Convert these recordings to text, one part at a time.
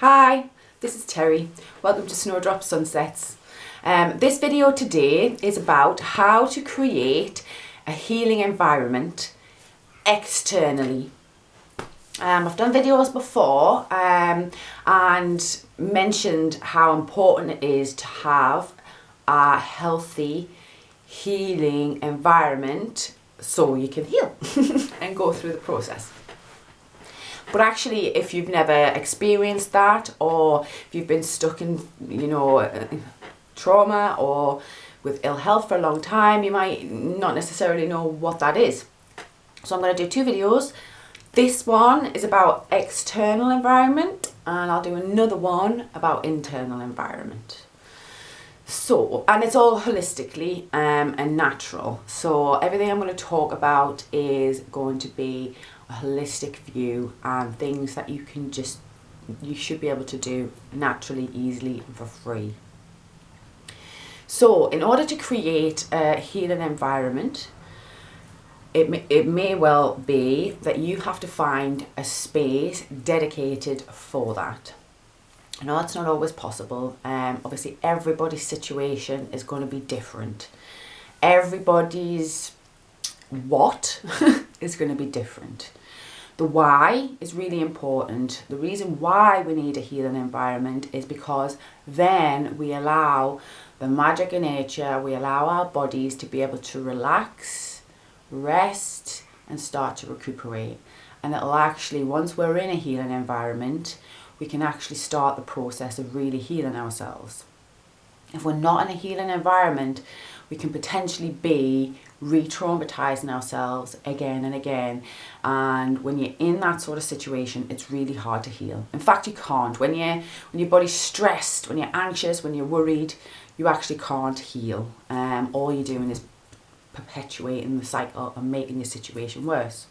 Hi, this is Terry. Welcome to Snowdrops Sunsets. This video today is about how to create a healing environment externally. I've done videos before and mentioned how important it is to have a healthy healing environment so you can heal and go through the process. But actually, if you've never experienced that, or if you've been stuck in, trauma or with ill health for a long time, you might not necessarily know what that is. So I'm going to do two videos. This one is about external environment, and I'll do another one about internal environment. So, and it's all holistically and natural. So everything I'm going to talk about is going to be a holistic view and things that you should be able to do naturally, easily, and for free. So in order to create a healing environment, it may well be that you have to find a space dedicated for that. I know that's not always possible. Obviously everybody's situation is going to be different. Everybody's what is going to be different. The why is really important. The reason why we need a healing environment is because then we allow the magic in nature, we allow our bodies to be able to relax, rest, and start to recuperate. And it'll actually, once we're in a healing environment, we can actually start the process of really healing ourselves. If we're not in a healing environment, we can potentially be re-traumatizing ourselves again and again. And when you're in that sort of situation, it's really hard to heal. In fact, you can't. When your body's stressed, when you're anxious, when you're worried, you actually can't heal. All you're doing is perpetuating the cycle and making your situation worse.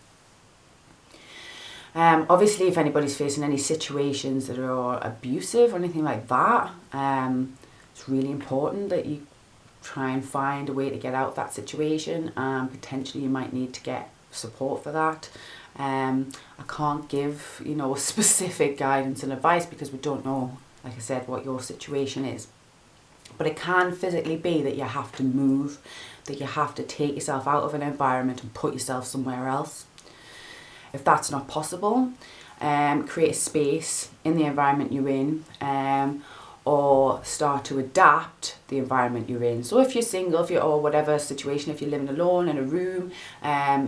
Obviously, if anybody's facing any situations that are abusive or anything like that, it's really important that you try and find a way to get out of that situation, and potentially you might need to get support for that. I can't give, specific guidance and advice because we don't know, like I said, what your situation is. But it can physically be that you have to move, that you have to take yourself out of an environment and put yourself somewhere else. If that's not possible, create a space in the environment you're in, or start to adapt the environment you're in. So if you're single, or whatever situation, if you're living alone in a room,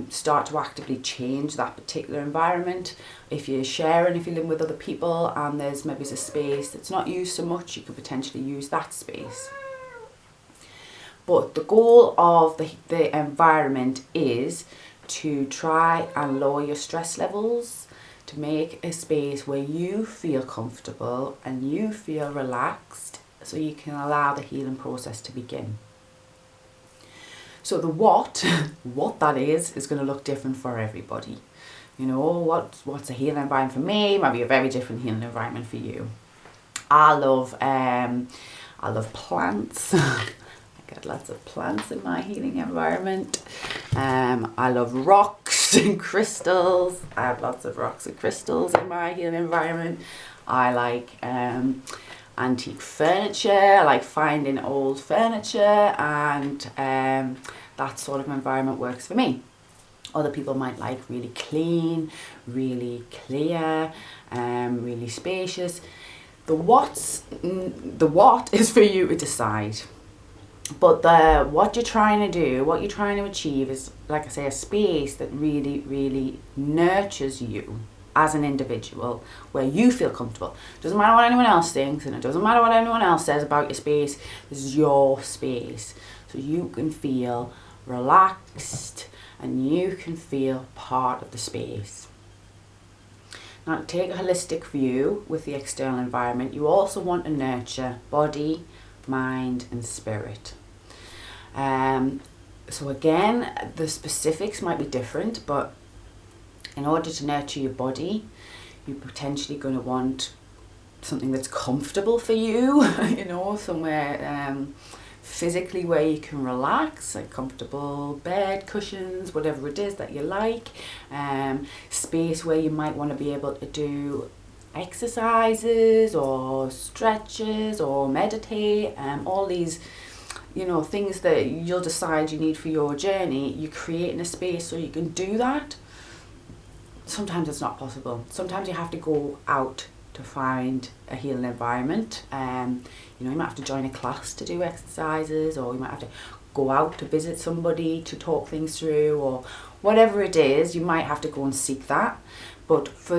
start to actively change that particular environment. If you're sharing, if you're living with other people and there's maybe a space that's not used so much, you could potentially use that space. But the goal of the environment is to try and lower your stress levels, to make a space where you feel comfortable and you feel relaxed so you can allow the healing process to begin. So the what that is going to look different for everybody. What's a healing environment for me might be a very different healing environment for you. I love plants. I got lots of plants in my healing environment. I love rocks and crystals. I have lots of rocks and crystals in my healing environment. I like antique furniture. I like finding old furniture, and that sort of environment works for me. Other people might like really clean, really clear, really spacious. The what is for you to decide. But what you're trying to do, what you're trying to achieve is, like I say, a space that really, really nurtures you as an individual, where you feel comfortable. Doesn't matter what anyone else thinks, and it doesn't matter what anyone else says about your space. This is your space. So you can feel relaxed and you can feel part of the space. Now, to take a holistic view with the external environment, you also want to nurture body, mind, and spirit. So again, the specifics might be different, but in order to nurture your body, you're potentially going to want something that's comfortable for you, somewhere physically where you can relax, like comfortable bed, cushions, whatever it is that you like. Space where you might want to be able to do exercises or stretches or meditate, all these, you know, things that you'll decide you need for your journey, you're creating a space so you can do that. Sometimes it's not possible. Sometimes you have to go out to find a healing environment. You know, you might have to join a class to do exercises, or you might have to go out to visit somebody to talk things through, or whatever it is, you might have to go and seek that. But for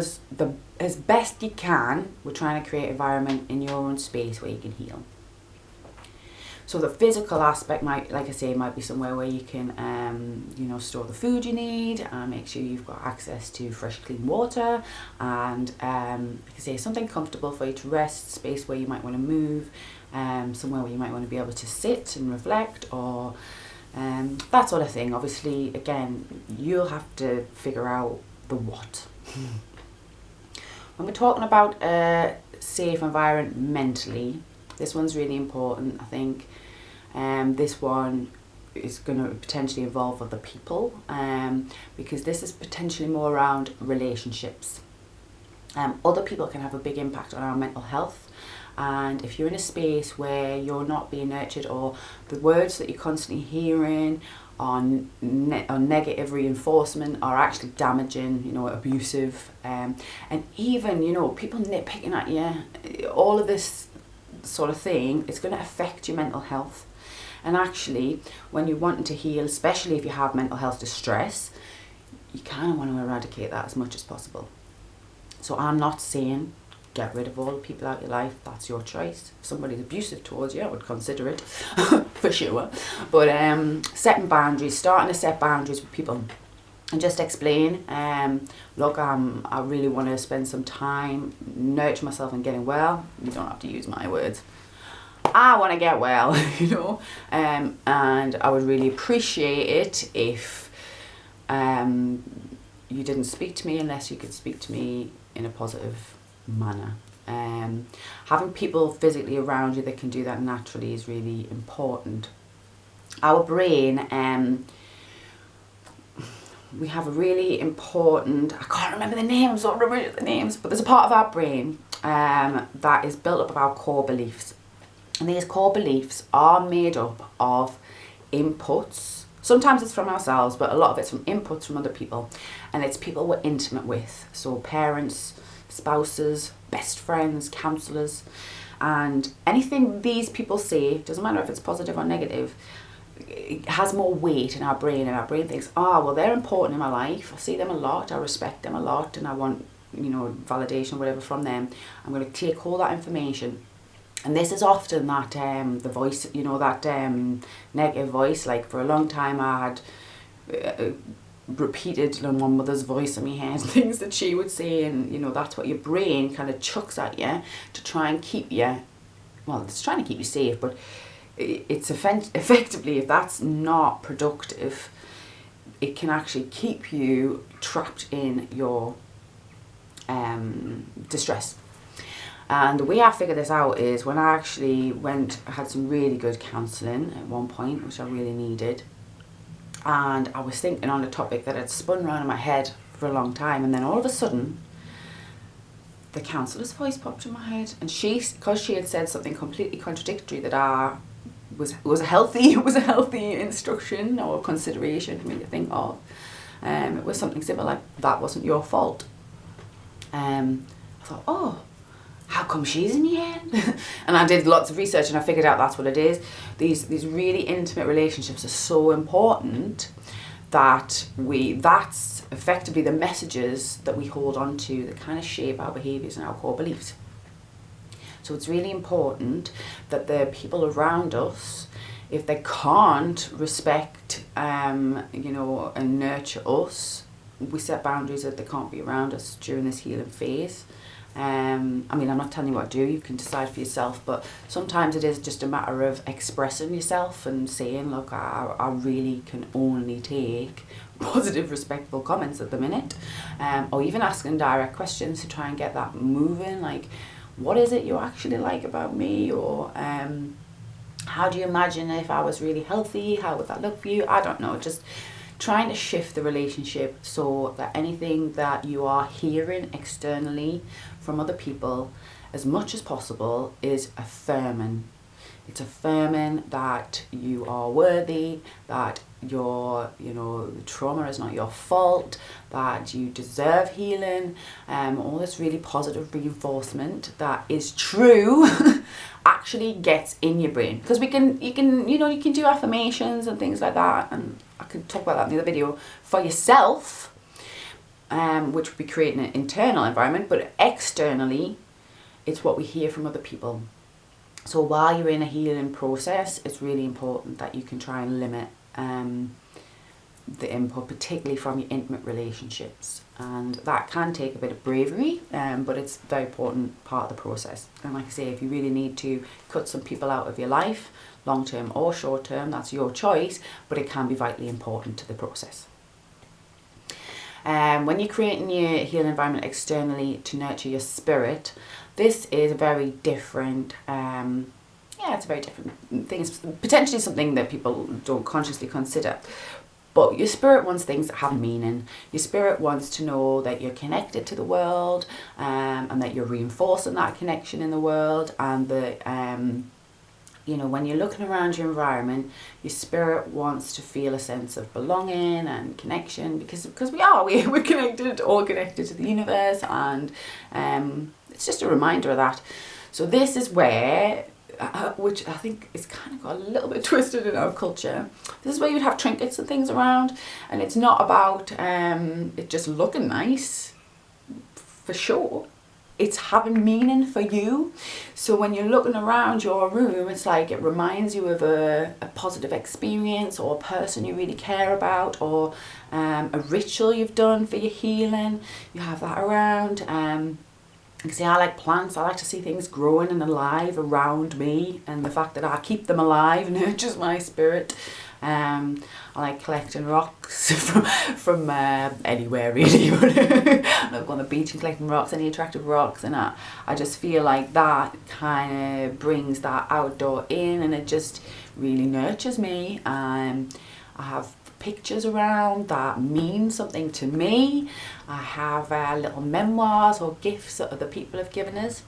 as best you can, we're trying to create an environment in your own space where you can heal. So the physical aspect might, like I say, might be somewhere where you can, you know, store the food you need and make sure you've got access to fresh, clean water, and like I say, something comfortable for you to rest, space where you might want to move, somewhere where you might want to be able to sit and reflect, or that sort of thing. Obviously, again, you'll have to figure out the what. When we're talking about a safe environment mentally, this one's really important, I think. This one is going to potentially involve other people, because this is potentially more around relationships. Other people can have a big impact on our mental health, and if you're in a space where you're not being nurtured, or the words that you're constantly hearing on negative reinforcement are actually damaging, you know, abusive, and even, you know, people nitpicking at you, all of this sort of thing, it's going to affect your mental health. And actually, when you're wanting to heal, especially if you have mental health distress, you kind of want to eradicate that as much as possible. So I'm not saying get rid of all the people out of your life. That's your choice. If somebody's abusive towards you, I would consider it for sure. But setting boundaries, starting to set boundaries with people, and just explain, look, I really want to spend some time nurture myself and getting well. You don't have to use my words. I want to get well, you know, and I would really appreciate it if you didn't speak to me unless you could speak to me in a positive manner. Having people physically around you that can do that naturally is really important. Our brain, we have a really important, I can't remember the names, I don't remember the names, but there's a part of our brain that is built up of our core beliefs. And these core beliefs are made up of inputs. Sometimes it's from ourselves, but a lot of it's from inputs from other people. And it's people we're intimate with. So parents, spouses, best friends, counsellors. And anything these people say, doesn't matter if it's positive or negative, it has more weight in our brain. And our brain thinks, well, they're important in my life. I see them a lot. I respect them a lot. And I want, you know, validation or whatever from them. I'm going to take all that information. And this is often that, the voice, you know, that negative voice. Like for a long time I had repeated my mother's voice in my head, things that she would say, and, you know, that's what your brain kind of chucks at you to try and keep you, well, it's trying to keep you safe, but it's effectively, if that's not productive, it can actually keep you trapped in your distress. And the way I figured this out is when I actually I had some really good counselling at one point, which I really needed. And I was thinking on a topic that had spun around in my head for a long time. And then all of a sudden, the counsellor's voice popped in my head. And because she had said something completely contradictory that was a healthy instruction or consideration for me to think of. It was something simple like, that wasn't your fault. I thought, how come she's in your head? And I did lots of research and I figured out that's what it is. These really intimate relationships are so important that that's effectively the messages that we hold on to that kind of shape our behaviours and our core beliefs. So it's really important that the people around us, if they can't respect, you know, and nurture us, we set boundaries that they can't be around us during this healing phase. I mean, I'm not telling you what to do, you can decide for yourself, but sometimes it is just a matter of expressing yourself and saying, look, I really can only take positive, respectful comments at the minute, or even asking direct questions to try and get that moving, like, what is it you actually like about me, or how do you imagine if I was really healthy, how would that look for you? I don't know, just trying to shift the relationship so that anything that you are hearing externally from other people as much as possible is affirming. It's affirming that you are worthy, that your, trauma is not your fault, that you deserve healing, all this really positive reinforcement that is true actually gets in your brain. Because you can do affirmations and things like that, and I could talk about that in the other video, for yourself, which would be creating an internal environment, but externally, it's what we hear from other people. So while you're in a healing process, it's really important that you can try and limit the input, particularly from your intimate relationships. And that can take a bit of bravery, but it's a very important part of the process. And like I say, if you really need to cut some people out of your life, long term or short term, that's your choice, but it can be vitally important to the process. When you're creating your healing environment externally to nurture your spirit, this is a very different, it's a very different thing. It's potentially something that people don't consciously consider. But your spirit wants things that have meaning. Your spirit wants to know that you're connected to the world, and that you're reinforcing that connection in the world, and that, when you're looking around your environment, your spirit wants to feel a sense of belonging and connection, because we're connected, all connected to the universe, and it's just a reminder of that. So this is where, which I think is kind of got a little bit twisted in our culture, this is where you'd have trinkets and things around, and it's not about it just looking nice, for sure. It's having meaning for you. So when you're looking around your room, it's like it reminds you of a positive experience, or a person you really care about, or a ritual you've done for your healing. You have that around. See, I like plants. I like to see things growing and alive around me, and the fact that I keep them alive nurtures my spirit. I like collecting rocks from anywhere really. I love going to the beach and collecting rocks, any attractive rocks, and I just feel like that kind of brings that outdoor in, and it just really nurtures me. I have pictures around that mean something to me. I have little memoirs or gifts that other people have given us,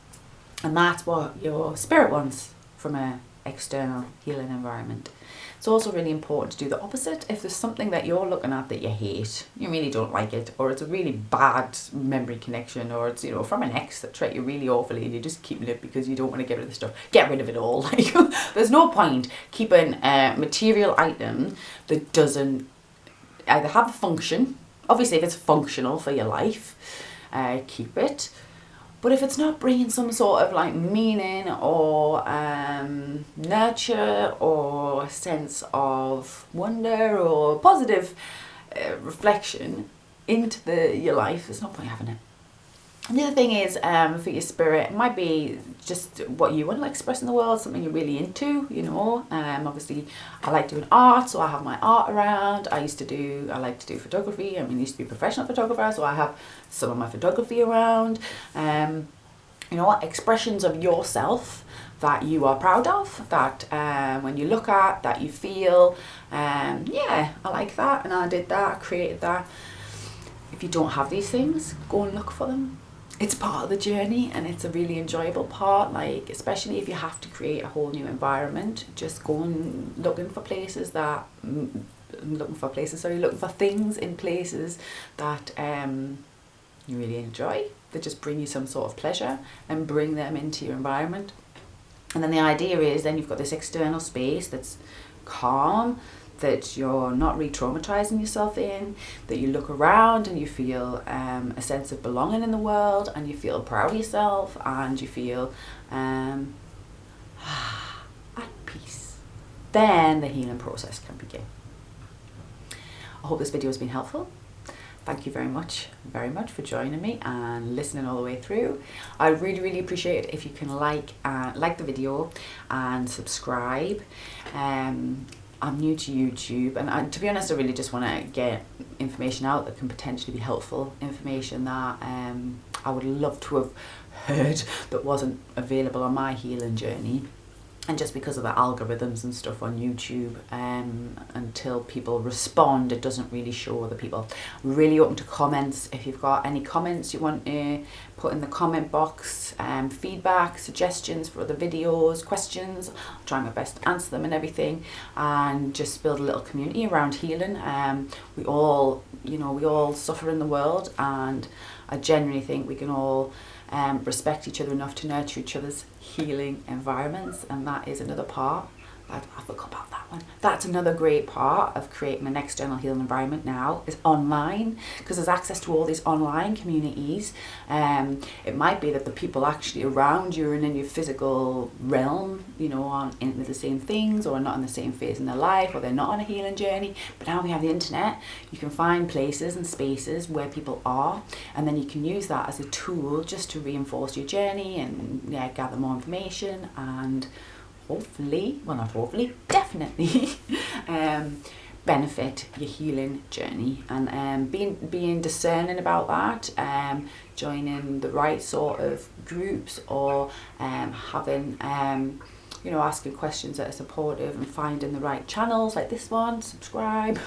and that's what your spirit wants from an external healing environment. It's also really important to do the opposite. If there's something that you're looking at that you hate, you really don't like it, or it's a really bad memory connection, or it's from an ex that treated you really awfully and you're just keeping it because you don't want to get rid of the stuff, get rid of it all. Like, there's no point keeping a material item that doesn't either have a function. Obviously, if it's functional for your life, keep it. But if it's not bringing some sort of like meaning or nurture or sense of wonder or positive reflection into your life, there's no point having it. And the other thing is, for your spirit, it might be just what you want to express in the world, something you're really into, obviously I like doing art, so I have my art around. I like to do photography. I used to be a professional photographer, so I have some of my photography around. Expressions of yourself that you are proud of, that when you look at, that you feel, I like that, and I did that, I created that. If you don't have these things, go and look for them. It's part of the journey, and it's a really enjoyable part, like especially if you have to create a whole new environment. Just go and looking for things in places that you really enjoy, that just bring you some sort of pleasure, and bring them into your environment. And then the idea is then you've got this external space that's calm, that you're not re-traumatizing yourself in, that you look around and you feel a sense of belonging in the world, and you feel proud of yourself, and you feel at peace. Then the healing process can begin. I hope this video has been helpful. Thank you very much for joining me and listening all the way through. I really, really appreciate it if you can like the video and subscribe. I'm new to YouTube, and to be honest, I really just want to get information out that can potentially be helpful, information that I would love to have heard that wasn't available on my healing journey. And just because of the algorithms and stuff on YouTube, until people respond, it doesn't really show the people. Really open to comments. If you've got any comments you want to put in the comment box, feedback, suggestions for other videos, questions, I'll try my best to answer them and everything, and just build a little community around healing. We all suffer in the world, and I genuinely think we can all respect each other enough to nurture each other's healing environments, and that is another part. I forgot about that one. That's another great part of creating an external healing environment now, is online, because there's access to all these online communities. It might be that the people actually around you and in your physical realm, aren't into the same things, or not in the same phase in their life, or they're not on a healing journey. But now we have the internet, you can find places and spaces where people are, and then you can use that as a tool just to reinforce your journey and gather more information, and definitely benefit your healing journey. And being discerning about that, joining the right sort of groups, or having asking questions that are supportive, and finding the right channels like this one, subscribe,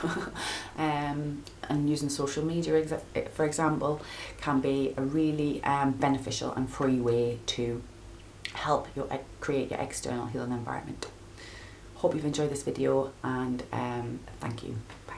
and using social media for example, can be a really beneficial and free way to help you create your external healing environment. Hope you've enjoyed this video, and thank you. Bye.